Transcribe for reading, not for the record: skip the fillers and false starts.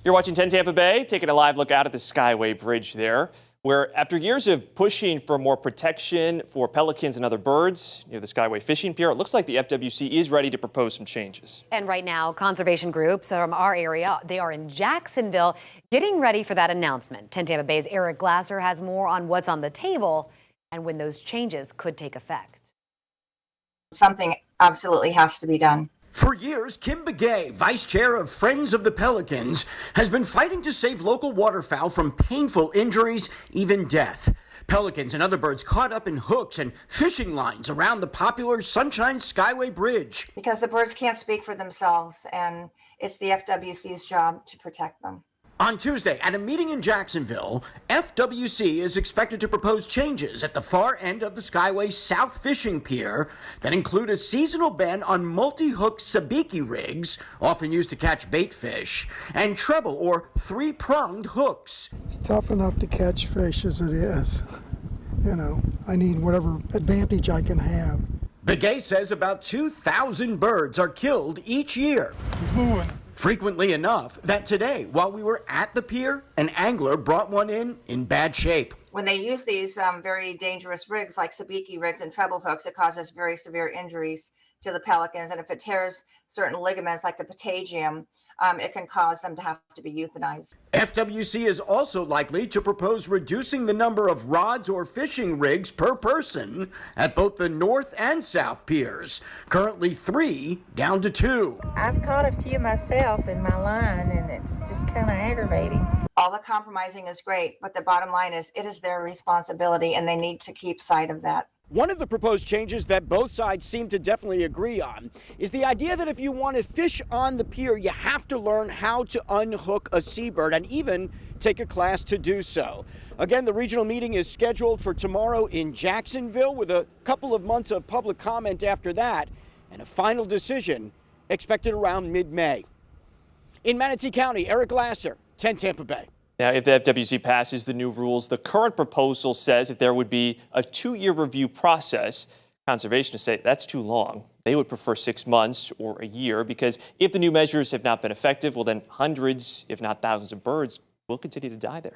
You're watching 10 Tampa Bay, taking a live look out at the Skyway Bridge there, where after years of pushing for more protection for pelicans and other birds near the Skyway fishing pier, it looks like the FWC is ready to propose some changes. And right now, conservation groups from our area, they are in Jacksonville getting ready for that announcement. 10 Tampa Bay's Eric Glasser has more on what's on the table and when those changes could take effect. Something absolutely has to be done. For years, Kim Begay, vice chair of Friends of the Pelicans, has been fighting to save local waterfowl from painful injuries, even death. Pelicans and other birds caught up in hooks and fishing lines around the popular Sunshine Skyway Bridge. Because the birds can't speak for themselves, and it's the FWC's job to protect them. On Tuesday, at a meeting in Jacksonville, FWC is expected to propose changes at the far end of the Skyway South Fishing Pier that include a seasonal ban on multi-hook sabiki rigs, often used to catch bait fish, and treble or three-pronged hooks. It's tough enough to catch fish as it is. You know, I need whatever advantage I can have. Begay says about 2,000 birds are killed each year. He's moving. Frequently enough that today, while we were at the pier, an angler brought one in bad shape. When they use these very dangerous rigs like sabiki rigs and treble hooks, it causes very severe injuries to the pelicans. And if it tears certain ligaments like the patagium, it can cause them to have to be euthanized. FWC is also likely to propose reducing the number of rods or fishing rigs per person at both the north and south piers. Currently 3 down to 2. I've caught a few myself in my line, and it's just kind of aggravating. All the compromising is great, but the bottom line is it is their responsibility, and they need to keep sight of that. One of the proposed changes that both sides seem to definitely agree on is the idea that if you want to fish on the pier, you have to learn how to unhook a seabird and even take a class to do so. Again, the regional meeting is scheduled for tomorrow in Jacksonville with a couple of months of public comment after that and a final decision expected around mid-May. In Manatee County, Eric Glasser, 10 Tampa Bay. Now, if the FWC passes the new rules, the current proposal says that there would be a 2-year review process. Conservationists say that's too long. They would prefer 6 months or a year because if the new measures have not been effective, well, then hundreds, if not thousands of birds will continue to die there.